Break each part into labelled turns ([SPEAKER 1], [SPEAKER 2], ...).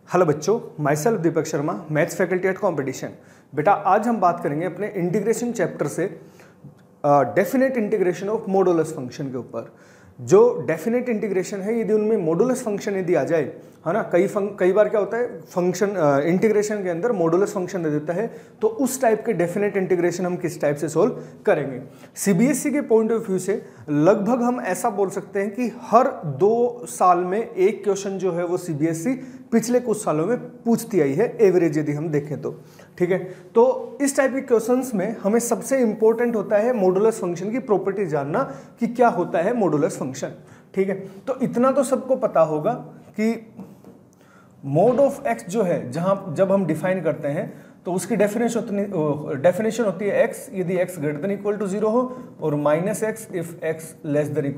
[SPEAKER 1] Hello बच्चों, my self Deepak Sharma, maths faculty at competition. बेटा आज हम बात करेंगे अपने इंटीग्रेशन चैप्टर से definite integration of modulus function के ऊपर। जो डेफिनेट इंटीग्रेशन है, यदि उनमें मॉडुलस फंक्शन यदि आ जाए, है ना, कई बार क्या होता है फंक्शन इंटीग्रेशन के अंदर मॉडुलस फंक्शन दे देता है, तो उस टाइप के डेफिनेट इंटीग्रेशन हम किस टाइप से सोल्व करेंगे। सीबीएसई के पॉइंट ऑफ व्यू से लगभग हम ऐसा बोल सकते हैं कि हर 2 साल में एक क्वेश्चन जो है वो सीबीएसई पिछले कुछ सालों में पूछती आई है, एवरेज यदि हम देखें तो। ठीक है, तो इस टाइप के क्वेश्चंस में हमें सबसे इंपॉर्टेंट होता है मॉडुलस फंक्शन की प्रॉपर्टी जानना कि क्या होता है मॉडुलस फंक्शन। ठीक है, तो इतना तो सबको पता होगा कि मोड ऑफ एक्स जो है, जब हम डिफाइन करते हैं तो उसकी डेफिनेशन होती है एक्स यदि x greater than equal to 0 हो, और minus x if x less than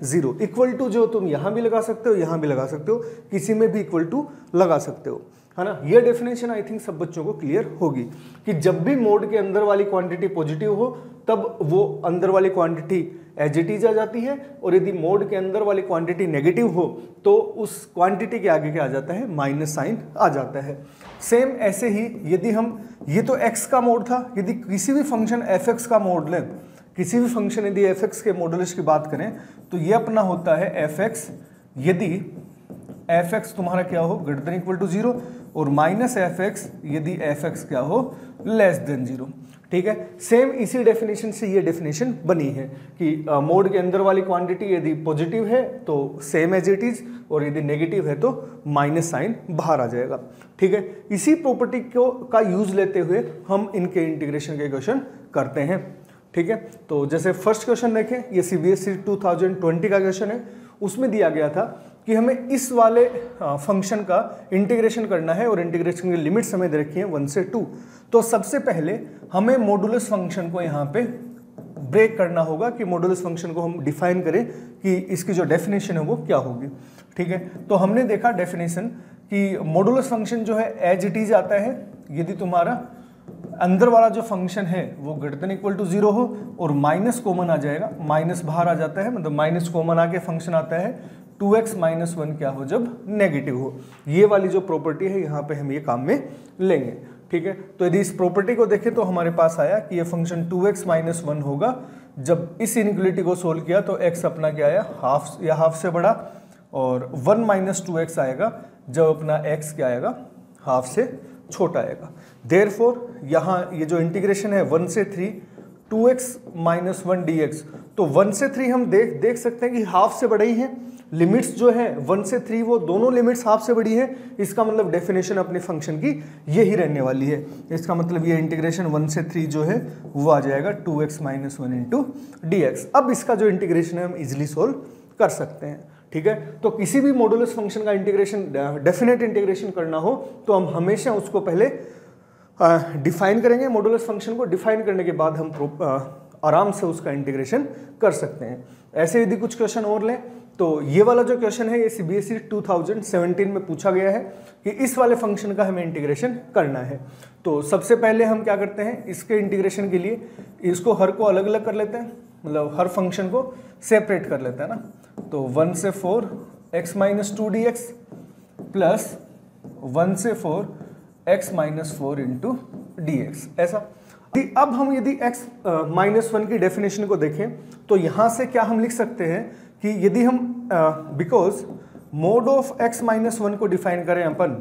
[SPEAKER 1] 0। Equal to जो तुम यहां भी लगा सकते हो, यहां भी लगा सकते हो, किसी में भी इक्वल टू लगा सकते हो, है ना। ये डेफिनेशन आई थिंक सब बच्चों को क्लियर होगी कि जब भी मोड के अंदर वाली क्वांटिटी पॉजिटिव हो तब वो अंदर वाली क्वांटिटी एज इट इज आ जाती है, और यदि मोड के अंदर वाली क्वांटिटी नेगेटिव हो तो उस क्वांटिटी के आगे क्या आ जाता है, माइनस साइन आ जाता है। सेम ऐसे ही यदि हम, ये तो x का मोड था, यदि किसी भी फंक्शन fx का मोड लें, किसी भी फंक्शन यदि fx के मॉडुलस की बात करें तो ये अपना होता है fx यदि fx तुम्हारा क्या हो, ग्रेटर देन इक्वल टू 0, और माइनस fx यदि fx क्या हो, लेस देन 0। ठीक है, सेम इसी डेफिनेशन से ये डेफिनेशन बनी है कि मोड के अंदर वाली क्वांटिटी यदि पॉजिटिव है तो सेम एज इट इज, और यदि नेगेटिव है तो माइनस साइन बाहर आ जाएगा। ठीक है, इसी प्रॉपर्टी को का यूज लेते हुए हम इनके इंटीग्रेशन के क्वेश्चन करते हैं। ठीक है, तो जैसे फर्स्ट क्वेश्चन देखें, ये सीबीएसई 2020 का क्वेश्चन है। उसमें दिया गया था कि हमें इस वाले फंक्शन का इंटीग्रेशन करना है, और इंटीग्रेशन की लिमिट्स हमें दे रखी है 1 से 2। तो सबसे पहले हमें मॉडुलस फंक्शन को यहाँ पे ब्रेक करना होगा कि मॉडुलस फंक्शन को हम डिफाइन करें कि इसकी जो डेफिनेशन है वो क्या होगी। ठीक है, तो हमने देखा डेफिनेशन कि मॉडुलस फंक्शन जो है एज इट इज आता है यदि तुम्हारा अंदर वाला जो फंक्शन है वो ग्रेटर देन इक्वल टू 0 हो, और माइनस कॉमन आ जाएगा, माइनस बाहर आ जाता है, मतलब माइनस कॉमन आके फंक्शन आता है 2x माइनस 1 क्या हो, जब नेगेटिव हो। ये वाली जो प्रॉपर्टी है यहाँ पे हम ये काम में लेंगे। ठीक है, तो यदि इस प्रॉपर्टी को देखें तो हमारे पास आया कि ये फंक्शन 2x माइनस 1 होगा। जब इस इनइक्वालिटी को सोल्व किया तो x अपना क्या आया, हाफ या हाफ से बड़ा, और 1 माइनस 2x आएगा जब अपना x क्या आएगा, हाफ से छोटा आएगा। देयरफॉर यहाँ ये जो इंटीग्रेशन है 1 से 3 2x माइनस 1 dx, तो 1 से 3 हम देख सकते हैं कि हाफ से बड़ा ही है। लिमिट्स जो है 1 से 3 वो दोनों लिमिट्स हाफ से बड़ी है। इसका मतलब डेफिनेशन अपने फंक्शन की यही रहने वाली है। इसका मतलब ये इंटीग्रेशन 1 से 3 जो है वो आ जाएगा 2x माइनस 1 इंटू dx। अब इसका जो इंटीग्रेशन है हम इजिली सोल्व कर सकते हैं। ठीक है, तो किसी भी मॉडुलस फंक्शन का इंटीग्रेशन, डेफिनेट इंटीग्रेशन करना हो तो हम हमेशा उसको पहले डिफाइन करेंगे। मॉडुलस फंक्शन को डिफाइन करने के बाद हम आराम से उसका इंटीग्रेशन कर सकते हैं। ऐसे यदि कुछ क्वेश्चन और लें तो ये वाला जो क्वेश्चन है ये सीबीएसई 2017 में पूछा गया है कि इस वाले फंक्शन का हमें इंटीग्रेशन करना है। तो सबसे पहले हम क्या करते हैं, इसके इंटीग्रेशन के लिए इसको हर को अलग अलग कर लेते हैं, मतलब हर फंक्शन को सेपरेट कर लेते हैं ना। तो 1 से 4 x माइनस 2 dx प्लस 1 से 4 x माइनस 4 इंटू dx, ऐसा। अब हम यदि x माइनस 1 की डेफिनेशन को देखें तो यहाँ से क्या हम लिख सकते हैं कि यदि हम because mode of x minus 1 को डिफाइन करें अपन,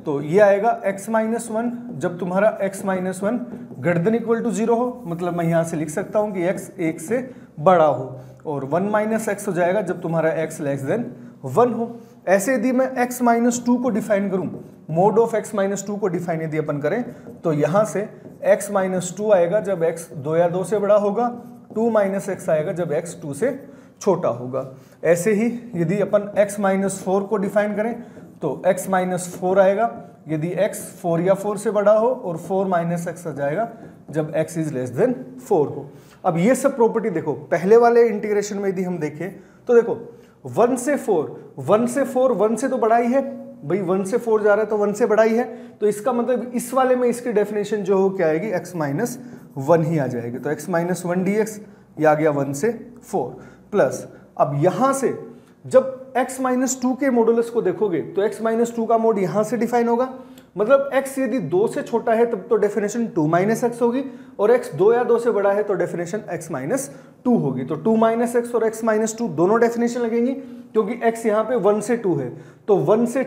[SPEAKER 1] तो ये आएगा x माइनस 1 जब तुम्हारा x minus 1 greater than equal to 0 हो, मतलब मैं यहाँ से लिख सकता हूँ कि x 1 से बड़ा हो, और 1 माइनस x हो जाएगा जब तुम्हारा x लेस देन 1 हो। ऐसे यदि मैं x माइनस 2 को डिफाइन करूँ, मोड ऑफ x माइनस 2 को डिफाइन यदि अपन करें तो यहाँ से x माइनस 2 आएगा जब x 2 या 2 से बड़ा होगा, 2 माइनस x आएगा जब x 2 से छोटा होगा। ऐसे ही यदि अपन x माइनस 4 को डिफाइन करें तो x माइनस 4 आएगा यदि x 4 या 4 से बड़ा हो, और 4 माइनस x आ जाएगा जब x इज लेस देन 4 हो। अब ये सब प्रॉपर्टी देखो, पहले वाले इंटीग्रेशन में यदि हम देखें तो देखो 1 से 4 1 से तो बड़ा ही है भाई, 1 से 4 जा रहा है तो 1 से बड़ा ही है, तो इसका मतलब इस वाले में इसकी डेफिनेशन जो हो क्या आएगी, x माइनस 1 ही आ जाएगी। तो x माइनस 1 dx ये आ गया 1 से 4 प्लस, अब यहां से जब x माइनस टू के मॉडुलस को देखोगे तो x माइनस टू का मोड यहाँ से डिफाइन होगा, मतलब x यदि 2 से छोटा है तब तो डेफिनेशन 2 माइनस एक्स होगी, और x 2 या 2 से बड़ा है तो डेफिनेशन x माइनस 2 होगी। तो 2 माइनस एक्स और x माइनस 2 दोनों डेफिनेशन लगेंगी, क्योंकि x यहाँ पे 1 से 2 है, तो 1 से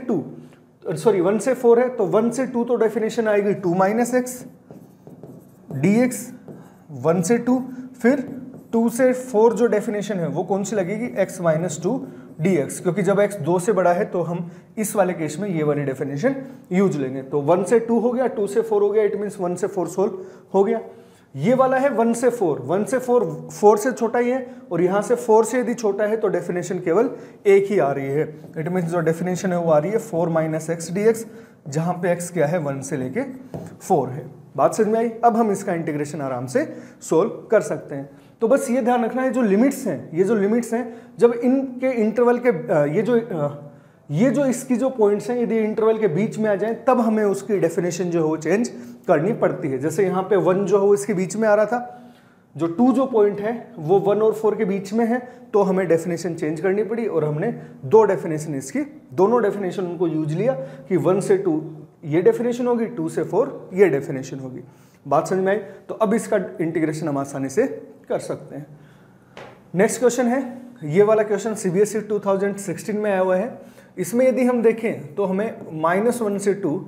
[SPEAKER 1] 4 है, तो 1 से 2 तो डेफिनेशन आएगी 2 माइनस एक्स dx 1 से 2, फिर 2 से 4 जो डेफिनेशन है वो कौन सी लगेगी, x माइनस 2 dx, क्योंकि जब x 2 से बड़ा है तो हम इस वाले केस में ये वाली डेफिनेशन यूज लेंगे। तो 1 से 2 हो गया, 2 से 4 हो गया, इट मीन्स 1 से 4 सोल्व हो गया। ये वाला है 1 से 4, 1 से 4 से छोटा ही है, और यहाँ से 4 से यदि छोटा है तो डेफिनेशन केवल एक ही आ रही है, इट मीन्स जो डेफिनेशन है वो आ रही है 4 माइनस एक्स dx, जहाँ पे x क्या है 1 से लेके 4 है। बात समझ में आई? अब हम इसका इंटीग्रेशन आराम से सोल्व कर सकते हैं। तो बस ये ध्यान रखना है, जो लिमिट्स हैं, ये जो लिमिट्स हैं, जब इनके इंटरवल के ये जो इसकी जो पॉइंट्स हैं यदि इंटरवल के बीच में आ जाएं तब हमें उसकी डेफिनेशन जो है वो चेंज करनी पड़ती है। जैसे यहाँ पे 1 जो है वो इसके बीच में आ रहा था, जो 2 जो पॉइंट है वो 1 और 4 के बीच में है, तो हमें डेफिनेशन चेंज करनी पड़ी, और हमने दो डेफिनेशन इसकी, दोनों डेफिनेशन उनको यूज लिया कि 1 से 2 ये डेफिनेशन होगी, 2 से 4 ये डेफिनेशन होगी। बात समझ में आई? तो अब इसका इंटीग्रेशन हम आसानी से कर सकते हैं। नेक्स्ट क्वेश्चन है, ये वाला क्वेश्चन CBSE 2016 में आया हुआ है। इसमें यदि हम देखें तो हमें -1 से 2,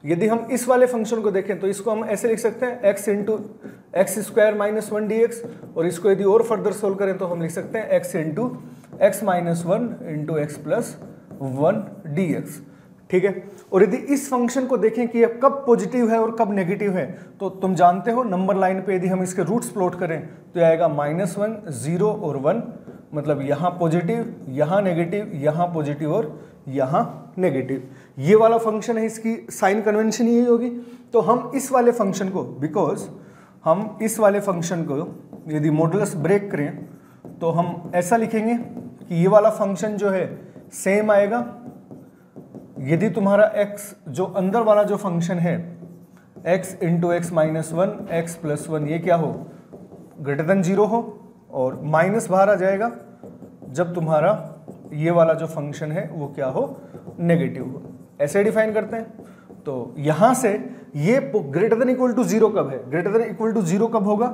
[SPEAKER 1] यदि हम इस वाले फंक्शन को देखें तो इसको हम ऐसे लिख सकते हैं x into x square minus 1 dx, और इसको यदि और फर्दर सोल्व करें तो हम लिख सकते हैं x into x minus 1 into x plus 1 dx। ठीक है, और यदि इस फंक्शन को देखें कि यह कब पॉजिटिव है और कब नेगेटिव है, तो तुम जानते हो नंबर लाइन पे यदि हम इसके रूट्स प्लॉट करें तो आएगा -1, 0 और 1, मतलब यहाँ पॉजिटिव, यहाँ नेगेटिव, यहाँ पॉजिटिव और यहाँ नेगेटिव। ये वाला फंक्शन है, इसकी साइन कन्वेंशन यही होगी। तो हम इस वाले फंक्शन को, बिकॉज हम इस वाले फंक्शन को यदि मॉडुलस ब्रेक करें तो हम ऐसा लिखेंगे कि ये वाला फंक्शन जो है सेम आएगा यदि तुम्हारा x जो अंदर वाला जो फंक्शन है x into x minus 1 x plus 1 ये क्या हो, ग्रेटर देन 0 हो, और माइनस बाहर आ जाएगा जब तुम्हारा ये वाला जो फंक्शन है वो क्या हो, नेगेटिव हो। ऐसे डिफाइन करते हैं। तो यहाँ से ये ग्रेटर देन इक्वल टू 0 कब है, ग्रेटर देन इक्वल टू 0 कब होगा,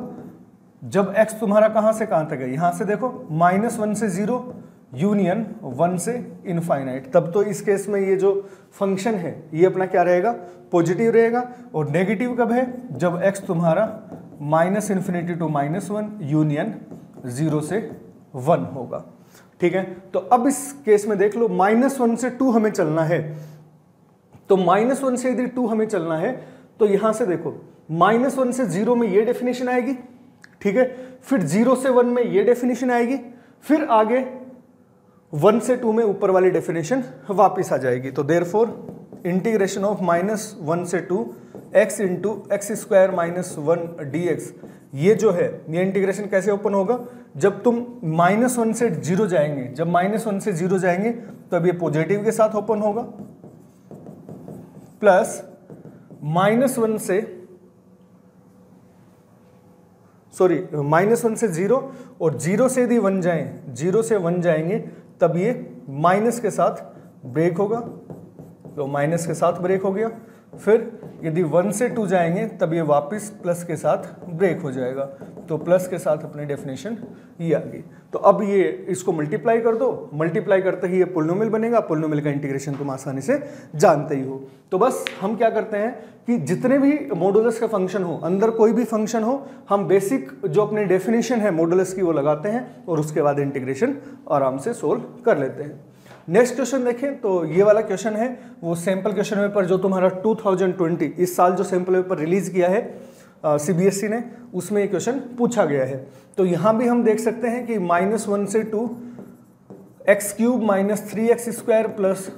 [SPEAKER 1] जब x तुम्हारा कहाँ से कहाँ तक है, यहाँ से देखो -1 से 0 यूनियन 1 से इनफाइनाइट, तब तो इस केस में ये जो फंक्शन है ये अपना क्या रहेगा, पॉजिटिव रहेगा। और नेगेटिव कब है, जब x तुम्हारा -∞ टू -1 यूनियन 0 से 1 होगा। ठीक है, तो अब इस केस में देख लो -1 से 2 हमें चलना है, तो -1 से यदि 2 हमें चलना है तो यहां से देखो -1 से 0 में ये डेफिनेशन आएगी, ठीक है, फिर 0 से 1 में ये डेफिनेशन आएगी, फिर आगे 1 से 2 में ऊपर वाली डेफिनेशन वापस आ जाएगी। तो देयरफॉर इंटीग्रेशन ऑफ -1 से 2 x into x square minus 1 dx, ये जो है ये इंटीग्रेशन कैसे ओपन होगा, जब तुम -1 से 0 जाएंगे, जब -1 से 0 जाएंगे तब ये पॉजिटिव के साथ ओपन होगा, प्लस -1 से -0 और 0 से यदि 1 जाएं, 0 से 1 जाएंगे तब ये माइनस के साथ ब्रेक होगा, तो माइनस के साथ ब्रेक हो गया। फिर यदि 1 से 2 जाएंगे तब ये वापस प्लस के साथ ब्रेक हो जाएगा, तो प्लस के साथ अपनी डेफिनेशन ये आ गई। तो अब ये इसको मल्टीप्लाई कर दो, मल्टीप्लाई करते ही ये पोलिनोमियल बनेगा, पोलिनोमियल का इंटीग्रेशन तुम आसानी से जानते ही हो। तो बस हम क्या करते हैं कि जितने भी मॉडुलस का फंक्शन हो, अंदर कोई भी फंक्शन हो, हम बेसिक जो अपनी डेफिनेशन है मॉडुलस की वो लगाते हैं और उसके बाद इंटीग्रेशन आराम से सोल्व कर लेते हैं। नेक्स्ट क्वेश्चन देखें तो ये वाला क्वेश्चन है वो सैंपल क्वेश्चन पेपर जो तुम्हारा 2020 इस साल जो सैंपल पेपर रिलीज किया है CBSE ने, उसमें ये क्वेश्चन पूछा गया है। तो यहाँ भी हम देख सकते हैं कि -1 से 2 x³ minus 3x square plus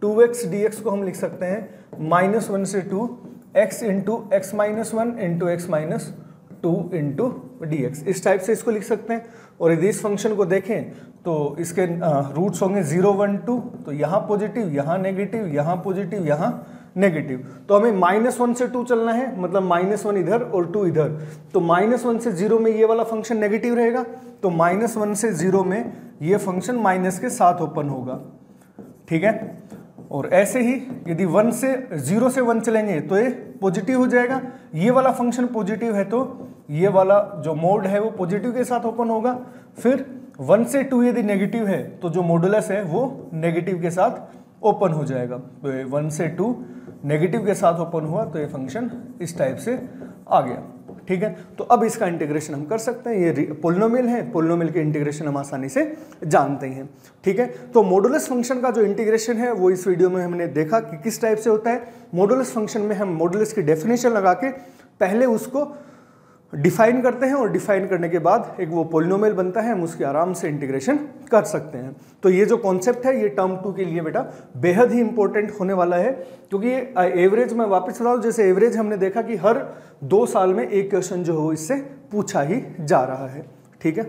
[SPEAKER 1] 2x dx को हम लिख सकते हैं -1 से 2 x into x minus 1 into x minus 2 into dx, इस टाइप से इसको लिख सकते हैं। और यदि इस फंक्शन को देखें तो इसके रूट्स होंगे 0, 1, 2, तो यहाँ पॉजिटिव, यहाँ नेगेटिव, यहाँ पॉजिटिव, यहाँ नेगेटिव। तो हमें -1 से 2 चलना है, मतलब -1 इधर और 2 इधर, तो -1 से 0 में ये वाला फंक्शन नेगेटिव रहेगा, तो -1 से 0 में ये फंक्शन माइनस के साथ ओपन होगा, ठीक है। और ऐसे ही यदि 0 से 1 चलेंगे तो ये पॉजिटिव हो जाएगा, ये वाला फंक्शन पॉजिटिव है तो ये वाला जो मोड है वो पॉजिटिव के साथ ओपन होगा। फिर 1 से 2 यदि नेगेटिव है तो जो मॉडुलस है वो नेगेटिव के साथ ओपन हो जाएगा। तो 1 से 2 नेगेटिव के साथ ओपन हुआ तो ये फंक्शन इस टाइप से आ गया, ठीक है। तो अब इसका इंटीग्रेशन हम कर सकते हैं, ये पोलिनोमियल है, पोलिनोमियल के इंटीग्रेशन हम आसानी से जानते हैं, ठीक है। तो मॉडुलस फंक्शन का जो इंटीग्रेशन है वो इस वीडियो में हमने देखा कि किस टाइप से होता है। मॉडुलस फंक्शन में हम मॉडुलस की डेफिनेशन लगा के पहले उसको डिफाइन करते हैं और डिफाइन करने के बाद एक वो पोलिनोमियल बनता है, हम उसके आराम से इंटीग्रेशन कर सकते हैं। तो ये जो कॉन्सेप्ट है ये टर्म 2 के लिए बेटा बेहद ही इंपॉर्टेंट होने वाला है, क्योंकि ये एवरेज में वापस बता दूं, जैसे एवरेज हमने देखा कि हर 2 साल में एक क्वेश्चन जो हो इससे पूछा ही जा रहा है, ठीक है।